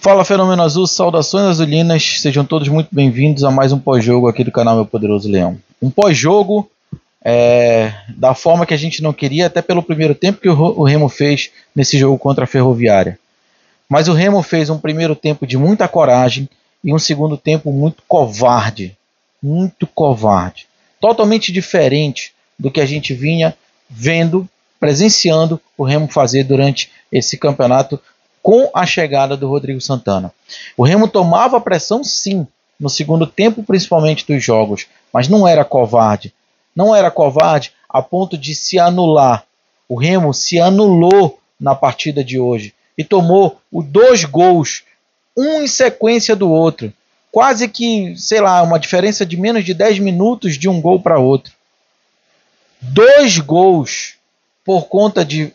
Fala Fenômeno Azul, saudações azulinas, sejam todos muito bem-vindos a mais um pós-jogo aqui do canal Meu Poderoso Leão. Um pós-jogo da forma que a gente não queria, até pelo primeiro tempo que o Remo fez nesse jogo contra a Ferroviária. Mas o Remo fez um primeiro tempo de muita coragem e um segundo tempo muito covarde, totalmente diferente do que a gente vinha vendo, presenciando o Remo fazer durante esse campeonato com a chegada do Rodrigo Santana. O Remo tomava pressão sim, no segundo tempo principalmente dos jogos, mas não era covarde. Não era covarde a ponto de se anular. O Remo se anulou na partida de hoje e tomou os 2 gols, um em sequência do outro. Quase que, sei lá, uma diferença de menos de 10 minutos de um gol para outro. 2 gols por conta de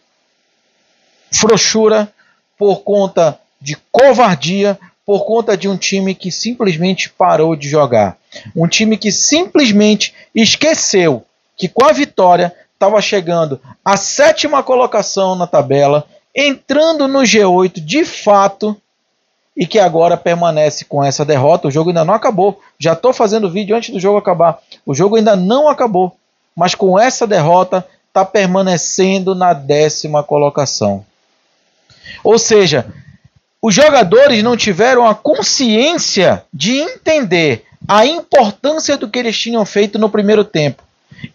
frouxura, por conta de covardia, por conta de um time que simplesmente parou de jogar. Um time que simplesmente esqueceu que com a vitória estava chegando à 7ª colocação na tabela, entrando no G8 de fato, e que agora permanece com essa derrota. O jogo ainda não acabou. Já estou fazendo vídeo antes do jogo acabar. O jogo ainda não acabou, mas com essa derrota está permanecendo na 10ª colocação. Ou seja, os jogadores não tiveram a consciência de entender a importância do que eles tinham feito no primeiro tempo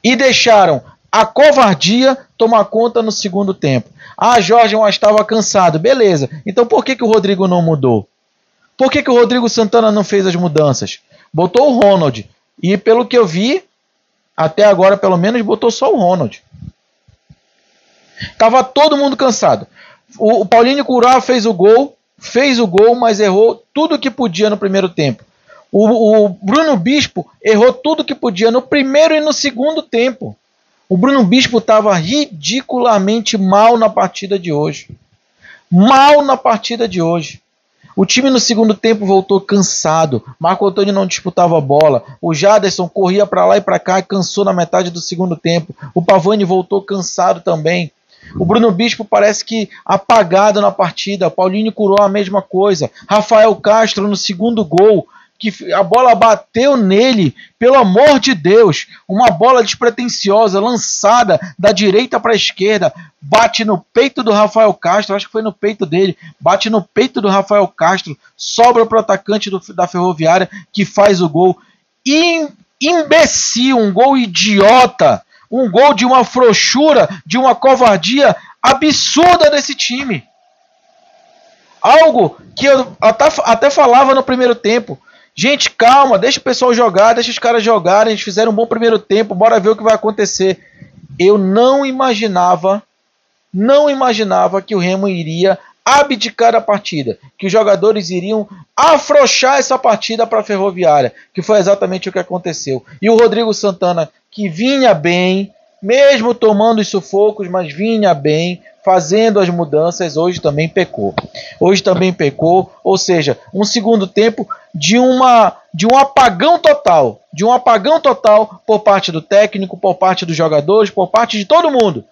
e deixaram a covardia tomar conta no segundo tempo. Ah, Jorge estava cansado. Beleza. Então por que o Rodrigo não mudou? Por que o Rodrigo Santana não fez as mudanças? Botou o Ronald. E pelo que eu vi, até agora pelo menos, botou só o Ronald. Tava todo mundo cansado. O Paulinho Curá fez o gol, mas errou tudo que podia no primeiro tempo. O Bruno Bispo errou tudo que podia no primeiro e no segundo tempo. O Bruno Bispo estava ridiculamente mal na partida de hoje. O time no segundo tempo voltou cansado. Marco Antônio não disputava a bola. O Jaderson corria para lá e para cá e cansou na metade do segundo tempo. O Pavani voltou cansado também. O Bruno Bispo parece que apagado na partida. Paulinho Curó a mesma coisa. Rafael Castro no segundo gol, que a bola bateu nele, pelo amor de Deus, uma bola despretensiosa, lançada da direita para a esquerda, bate no peito do Rafael Castro, acho que foi no peito dele, bate no peito do Rafael Castro, sobra para o atacante da Ferroviária, que faz o gol. Imbecil, um gol idiota, um gol de uma frouxura, de uma covardia absurda desse time. Algo que eu até falava no primeiro tempo. Gente, calma, deixa o pessoal jogar, deixa os caras jogarem, eles fizeram um bom primeiro tempo, bora ver o que vai acontecer. Eu não imaginava que o Remo iria abdicar a partida, que os jogadores iriam afrouxar essa partida para a Ferroviária, que foi exatamente o que aconteceu. E o Rodrigo Santana, que vinha bem, mesmo tomando os sufocos, mas vinha bem, fazendo as mudanças, hoje também pecou. Ou seja, um segundo tempo de um apagão total, por parte do técnico, por parte dos jogadores, por parte de todo mundo.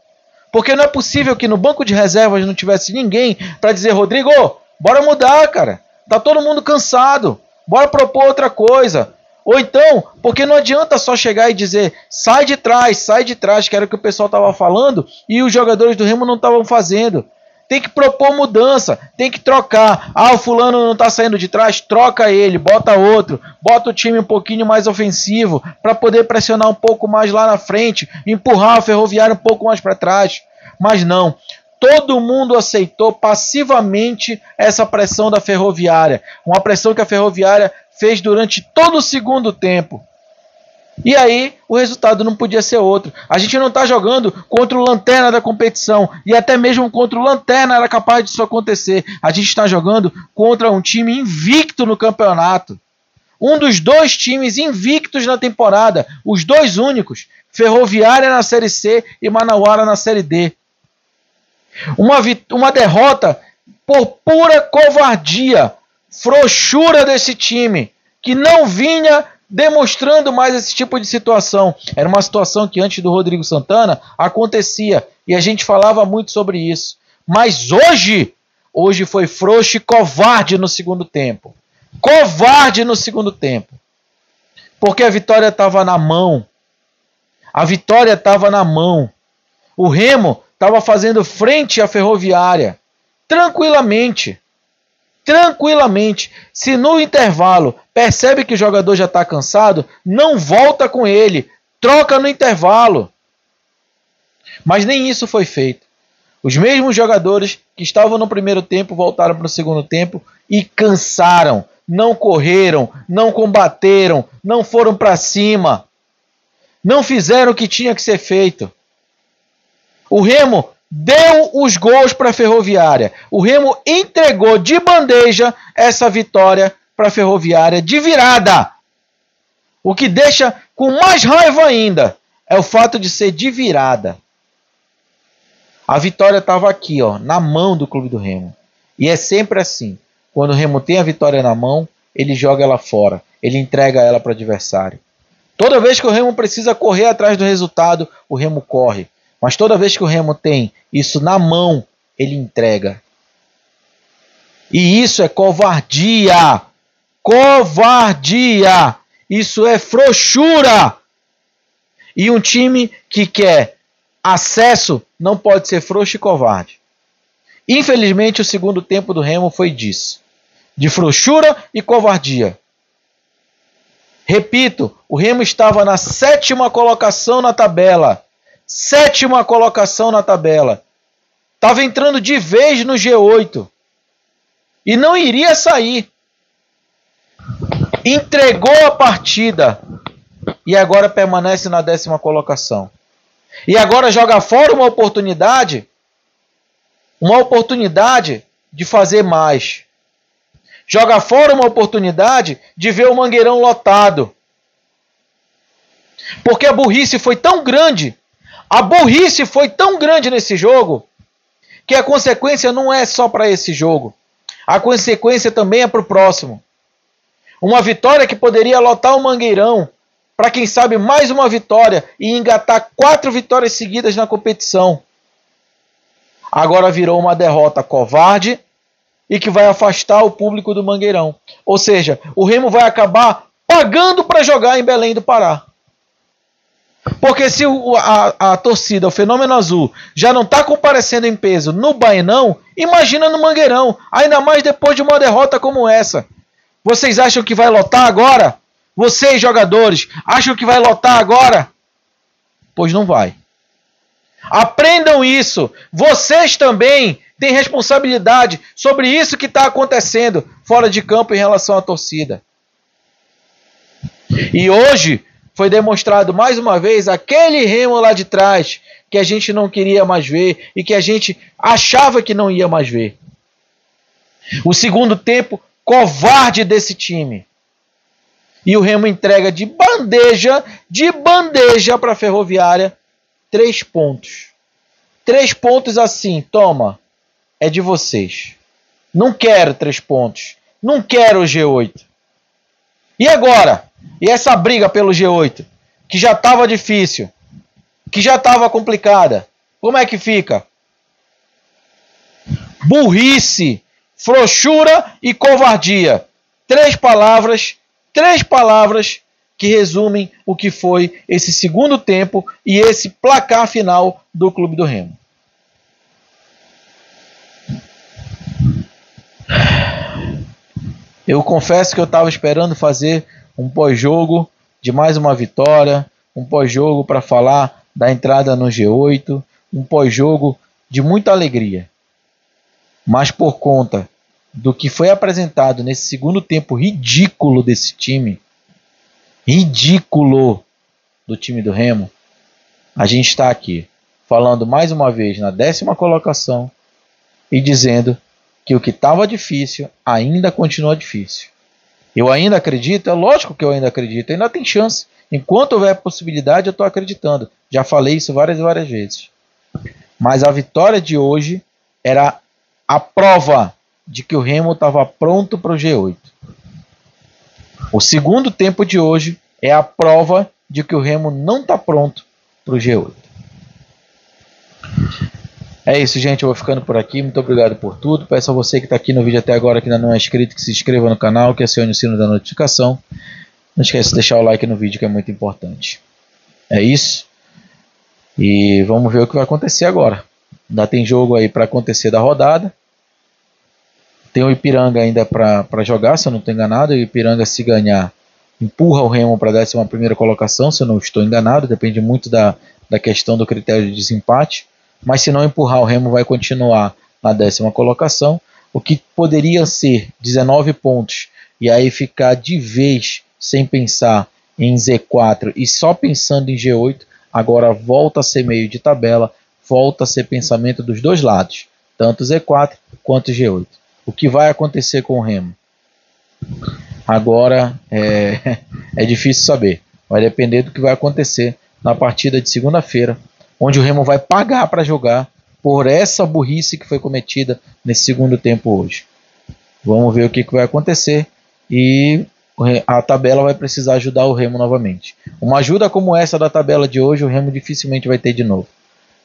Porque não é possível que no banco de reservas não tivesse ninguém para dizer: Rodrigo, bora mudar, cara. Tá todo mundo cansado. Bora propor outra coisa. Ou então, porque não adianta só chegar e dizer: sai de trás, que era o que o pessoal estava falando e os jogadores do Remo não estavam fazendo. Tem que propor mudança, tem que trocar. Ah, o fulano não está saindo de trás, troca ele, bota outro, bota o time um pouquinho mais ofensivo para poder pressionar um pouco mais lá na frente, empurrar a Ferroviária um pouco mais para trás. Mas não, todo mundo aceitou passivamente essa pressão da Ferroviária, uma pressão que a Ferroviária fez durante todo o segundo tempo. E aí o resultado não podia ser outro. A gente não está jogando contra o lanterna da competição, e até mesmo contra o lanterna era capaz disso acontecer. A gente está jogando contra um time invicto no campeonato. Um dos 2 times invictos na temporada, os 2 únicos, Ferroviária na Série C e Manauara na Série D. Uma derrota por pura covardia, frouxura desse time, que não vinha demonstrando mais esse tipo de situação. Era uma situação que antes do Rodrigo Santana acontecia, e a gente falava muito sobre isso. Mas hoje hoje foi frouxo e covarde no segundo tempo. Covarde no segundo tempo. Porque a vitória estava na mão. A vitória estava na mão. O Remo estava fazendo frente à Ferroviária. Tranquilamente. Tranquilamente. Se no intervalo percebe que o jogador já está cansado, não volta com ele. Troca no intervalo. Mas nem isso foi feito. Os mesmos jogadores que estavam no primeiro tempo voltaram para o segundo tempo e cansaram. Não correram, não combateram, não foram para cima. Não fizeram o que tinha que ser feito. O Remo deu os gols para a Ferroviária. O Remo entregou de bandeja essa vitória para a Ferroviária de virada. O que deixa com mais raiva ainda é o fato de ser de virada. A vitória estava aqui, ó, na mão do clube do Remo. E é sempre assim. Quando o Remo tem a vitória na mão, ele joga ela fora. Ele entrega ela para o adversário. Toda vez que o Remo precisa correr atrás do resultado, o Remo corre. Mas toda vez que o Remo tem isso na mão, ele entrega. E isso é covardia. Covardia. Isso é frouxura. E um time que quer acesso não pode ser frouxo e covarde. Infelizmente, o segundo tempo do Remo foi disso. De frouxura e covardia. Repito, o Remo estava na 7ª colocação na tabela. 7ª colocação na tabela. Estava entrando de vez no G8. E não iria sair. Entregou a partida. E agora permanece na 10ª colocação. E agora joga fora uma oportunidade de fazer mais. Joga fora uma oportunidade de ver o Mangueirão lotado. Porque a burrice foi tão grande nesse jogo, que a consequência não é só para esse jogo. A consequência também é para o próximo. Uma vitória que poderia lotar o Mangueirão, para quem sabe mais uma vitória e engatar 4 vitórias seguidas na competição. Agora virou uma derrota covarde e que vai afastar o público do Mangueirão. Ou seja, o Remo vai acabar pagando para jogar em Belém do Pará. Porque se a torcida, o Fenômeno Azul, já não está comparecendo em peso no Baenão, imagina no Mangueirão, ainda mais depois de uma derrota como essa. Vocês acham que vai lotar agora? Vocês, jogadores, acham que vai lotar agora? Pois não vai. Aprendam isso. Vocês também têm responsabilidade sobre isso que está acontecendo fora de campo em relação à torcida. E hoje foi demonstrado mais uma vez aquele Remo lá de trás que a gente não queria mais ver e que a gente achava que não ia mais ver. O segundo tempo covarde desse time. E o Remo entrega de bandeja para a Ferroviária 3 pontos. 3 pontos assim, toma, é de vocês. Não quero 3 pontos. Não quero o G8. E agora? E essa briga pelo G8? Que já estava difícil. Que já estava complicada. Como é que fica? Burrice, frouxura e covardia. 3 palavras que resumem o que foi esse segundo tempo e esse placar final do Clube do Remo. Eu confesso que eu estava esperando fazer um pós-jogo de mais uma vitória, um pós-jogo para falar da entrada no G8, um pós-jogo de muita alegria. Mas por conta do que foi apresentado nesse segundo tempo ridículo desse time, ridículo do time do Remo, a gente está aqui falando mais uma vez na 10ª colocação e dizendo que o que estava difícil ainda continua difícil. Eu ainda acredito, é lógico que eu ainda acredito, ainda tem chance. Enquanto houver possibilidade, eu estou acreditando. Já falei isso várias e várias vezes. Mas a vitória de hoje era a prova de que o Remo estava pronto para o G8. O segundo tempo de hoje é a prova de que o Remo não está pronto para o G8. É isso, gente. Eu vou ficando por aqui. Muito obrigado por tudo. Peço a você que está aqui no vídeo até agora, que ainda não é inscrito, que se inscreva no canal, que acione o sino da notificação. Não esqueça de deixar o like no vídeo, que é muito importante. É isso. E vamos ver o que vai acontecer agora. Ainda tem jogo aí para acontecer da rodada. Tem o Ipiranga ainda para jogar, se eu não estou enganado. O Ipiranga, se ganhar, empurra o Remo para a 11ª colocação, se eu não estou enganado. Depende muito da questão do critério de desempate. Mas se não empurrar, o Remo vai continuar na 10ª colocação. O que poderia ser 19 pontos e aí ficar de vez sem pensar em Z4 e só pensando em G8, agora volta a ser meio de tabela, volta a ser pensamento dos dois lados, tanto Z4 quanto G8. O que vai acontecer com o Remo? Agora é difícil saber, vai depender do que vai acontecer na partida de segunda-feira, onde o Remo vai pagar para jogar por essa burrice que foi cometida nesse segundo tempo hoje. Vamos ver o que vai acontecer e a tabela vai precisar ajudar o Remo novamente. Uma ajuda como essa da tabela de hoje, o Remo dificilmente vai ter de novo.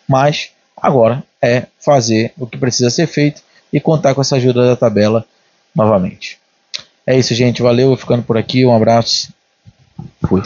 Mas agora é fazer o que precisa ser feito e contar com essa ajuda da tabela novamente. É isso, gente. Valeu, vou ficando por aqui. Um abraço. Fui.